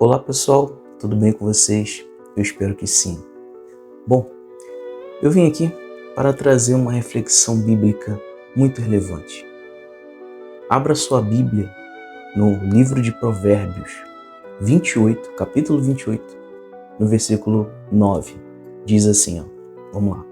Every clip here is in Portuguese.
Olá pessoal, tudo bem com vocês? Eu espero que sim. Bom, eu vim aqui para trazer uma reflexão bíblica muito relevante. Abra sua Bíblia no livro de Provérbios 28, capítulo 28, no versículo 9. Diz assim, vamos lá.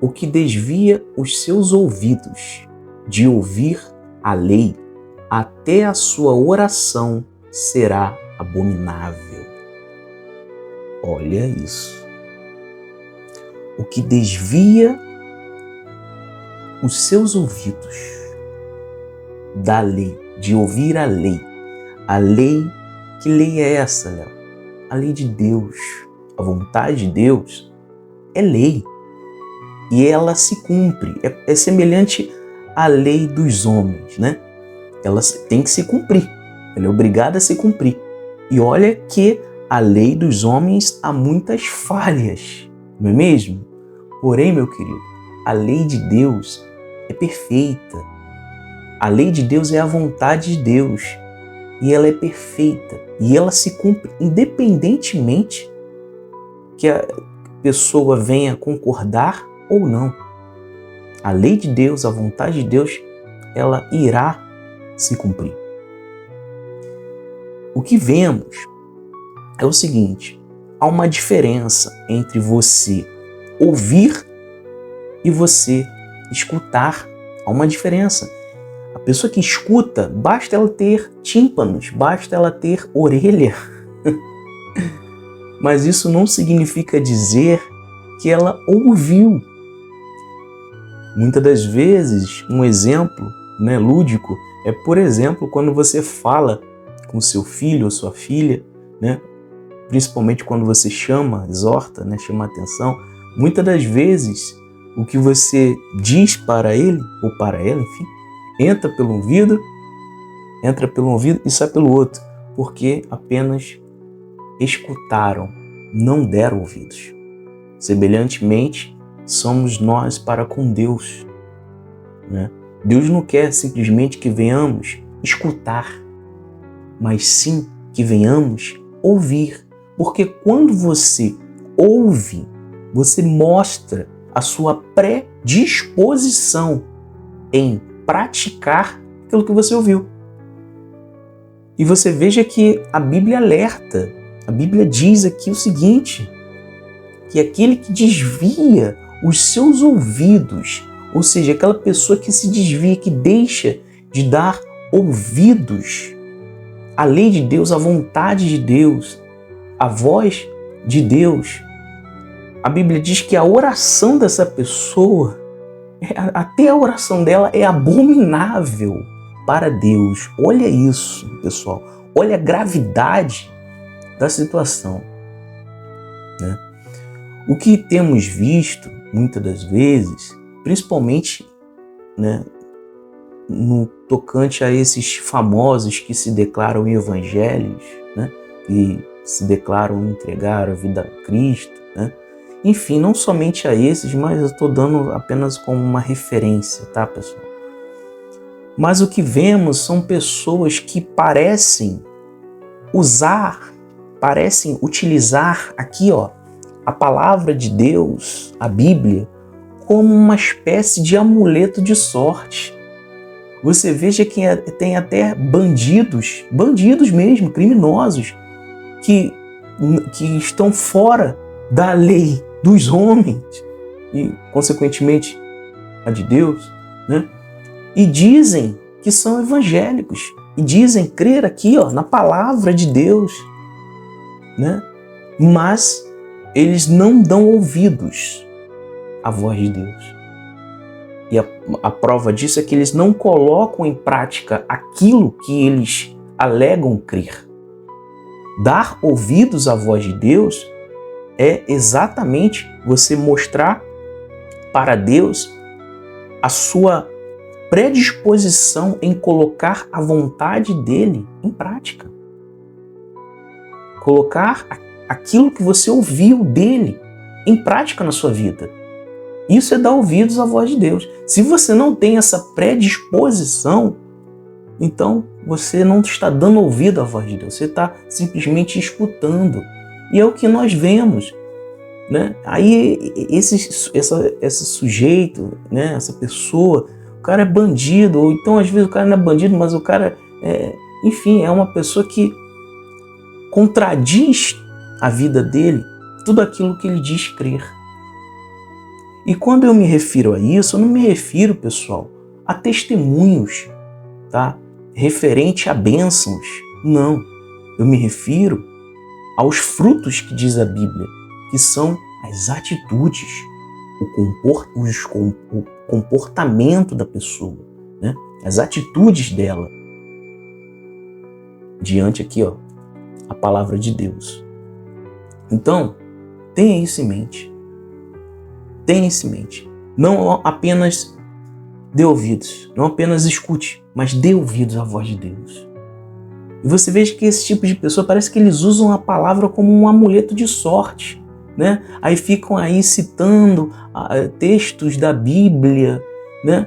O que desvia os seus ouvidos de ouvir a lei, até a sua oração será abominável. Olha isso. O que desvia os seus ouvidos da lei, de ouvir a lei. A lei, que lei é essa, Léo? A lei de Deus. A vontade de Deus é lei. E ela se cumpre. É semelhante à lei dos homens, né? Ela tem que se cumprir. Ela é obrigada a se cumprir. E olha que a lei dos homens há muitas falhas, não é mesmo? Porém, meu querido, a lei de Deus é perfeita. A lei de Deus é a vontade de Deus. E ela é perfeita. E ela se cumpre independentemente que a pessoa venha concordar ou não. A lei de Deus, a vontade de Deus, ela irá se cumprir. O que vemos é o seguinte: há uma diferença entre você ouvir e você escutar. Há uma diferença. A pessoa que escuta, basta ela ter tímpanos, basta ela ter orelha. Mas isso não significa dizer que ela ouviu. Muitas das vezes, um exemplo, lúdico é, por exemplo, quando você fala com seu filho ou sua filha, principalmente quando você chama, exorta, chama atenção, muitas das vezes o que você diz para ele ou para ela, enfim, entra pelo ouvido e sai pelo outro, porque apenas escutaram, não deram ouvidos. Semelhantemente, somos nós para com Deus, Deus não quer simplesmente que venhamos escutar, mas sim que venhamos ouvir. Porque quando você ouve, você mostra a sua predisposição em praticar aquilo que você ouviu. E você veja que a Bíblia alerta, a Bíblia diz aqui o seguinte, que aquele que desvia os seus ouvidos, ou seja, aquela pessoa que se desvia, que deixa de dar ouvidos à lei de Deus, à vontade de Deus, à voz de Deus, a Bíblia diz que a oração dessa pessoa, até a oração dela é abominável para Deus. Olha isso, pessoal. Olha a gravidade da situação. O que temos visto, muitas das vezes, principalmente no tocante a esses famosos que se declaram evangelhos, que se declaram entregar a vida a Cristo, Enfim, não somente a esses, mas eu estou dando apenas como uma referência, tá, pessoal? Mas o que vemos são pessoas que parecem utilizar aqui, a palavra de Deus, a Bíblia, como uma espécie de amuleto de sorte. Você veja que tem até bandidos mesmo, criminosos, que estão fora da lei dos homens e, consequentemente, a de Deus, e dizem que são evangélicos, e dizem crer aqui, na palavra de Deus, mas eles não dão ouvidos à voz de Deus. E a prova disso é que eles não colocam em prática aquilo que eles alegam crer. Dar ouvidos à voz de Deus é exatamente você mostrar para Deus a sua predisposição em colocar a vontade dele em prática. Colocar aquilo que você ouviu dele em prática na sua vida. Isso é dar ouvidos à voz de Deus. Se você não tem essa predisposição, então você não está dando ouvido à voz de Deus, você está simplesmente escutando. E é o que nós vemos, né? Aí esse sujeito, né? Essa pessoa, o cara é bandido, ou então às vezes o cara não é bandido, mas o cara enfim, é uma pessoa que contradiz a vida dele, tudo aquilo que ele diz crer. E quando eu me refiro a isso, eu não me refiro, pessoal, a testemunhos, tá? Referente a bênçãos. Não. Eu me refiro aos frutos que diz a Bíblia, que são as atitudes, o comportamento da pessoa, né? As atitudes dela. Diante aqui, ó, a palavra de Deus. Então, tenha isso em mente. Tenha isso em mente. Não apenas dê ouvidos, não apenas escute, mas dê ouvidos à voz de Deus. E você veja que esse tipo de pessoa parece que eles usam a palavra como um amuleto de sorte, né? Aí ficam aí citando textos da Bíblia, né?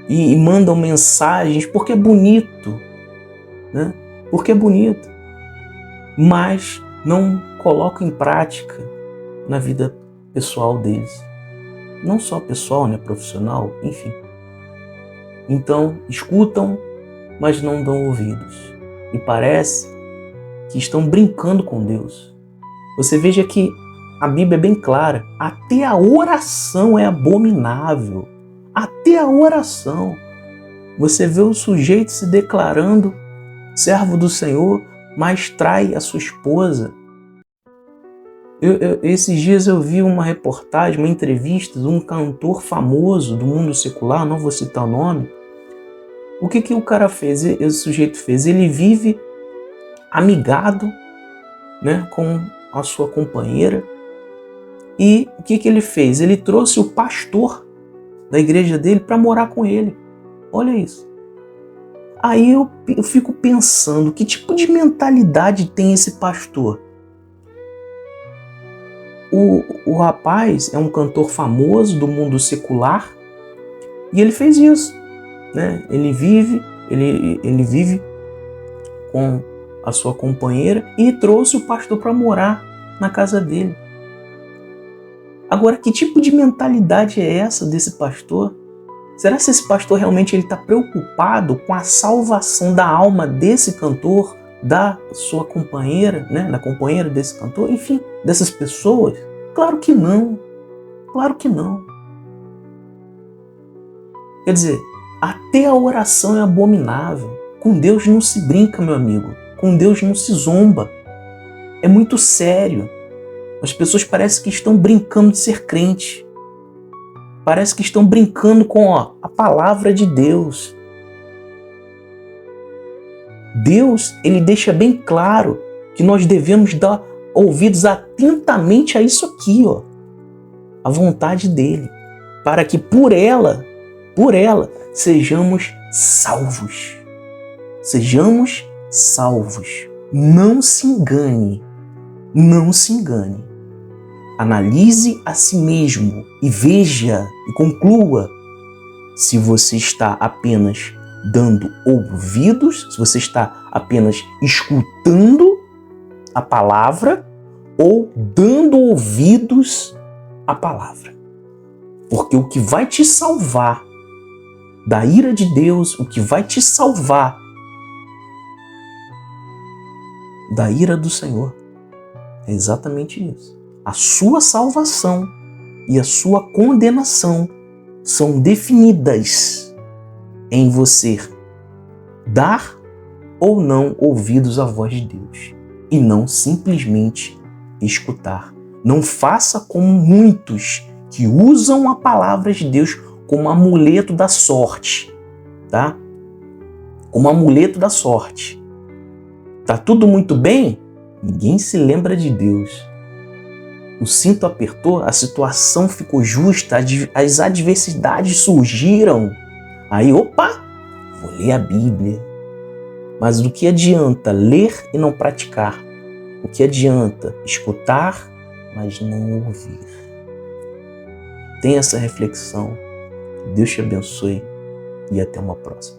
E mandam mensagens porque é bonito, né? Porque é bonito, mas não colocam em prática na vida pessoal deles. Não só pessoal, né? Profissional, enfim. Então, escutam, mas não dão ouvidos. E parece que estão brincando com Deus. Você veja que a Bíblia é bem clara. Até a oração é abominável. Até a oração. Você vê o sujeito se declarando servo do Senhor, mas trai a sua esposa. Esses dias eu vi uma reportagem, uma entrevista de um cantor famoso do mundo secular, não vou citar o nome. O que o cara fez? Esse sujeito fez? Ele vive amigado, né, com a sua companheira. E o que ele fez? Ele trouxe o pastor da igreja dele para morar com ele. Olha isso. Aí eu fico pensando, que tipo de tem esse pastor? O rapaz é um cantor famoso do mundo secular e ele fez isso, né? Ele vive com a sua companheira e trouxe o pastor para morar na casa dele. Agora, que tipo de mentalidade é essa desse pastor? Será que esse pastor realmente está preocupado com a salvação da alma desse cantor, da sua companheira, né? Da companheira desse cantor, enfim, dessas pessoas? Claro que não. Claro que não. Quer dizer, até a oração é abominável. Com Deus não se brinca, meu amigo. Com Deus não se zomba. É muito sério. As pessoas parecem que estão brincando de ser crente. Parece que estão brincando com a palavra de Deus. Deus, ele deixa bem claro que nós devemos dar ouvidos atentamente a isso aqui, ó, a vontade dele, para que por ela, sejamos salvos. Sejamos salvos. Não se engane. Não se engane. Analise a si mesmo e veja e conclua se você está apenas dando ouvidos, se você está apenas escutando a palavra ou dando ouvidos à palavra. Porque o que vai te salvar da ira de Deus, o que vai te salvar da ira do Senhor, é exatamente isso. A sua salvação e a sua condenação são definidas em você dar ou não ouvidos à voz de Deus e não simplesmente escutar. Não faça como muitos que usam a palavra de Deus como amuleto da sorte, tá? Como amuleto da sorte. Tá tudo muito bem? Ninguém se lembra de Deus. O cinto apertou, a situação ficou justa, as adversidades surgiram. Aí, opa, vou ler a Bíblia. Mas do que adianta ler e não praticar? O que adianta escutar, mas não ouvir? Tenha essa reflexão. Deus te abençoe e até uma próxima.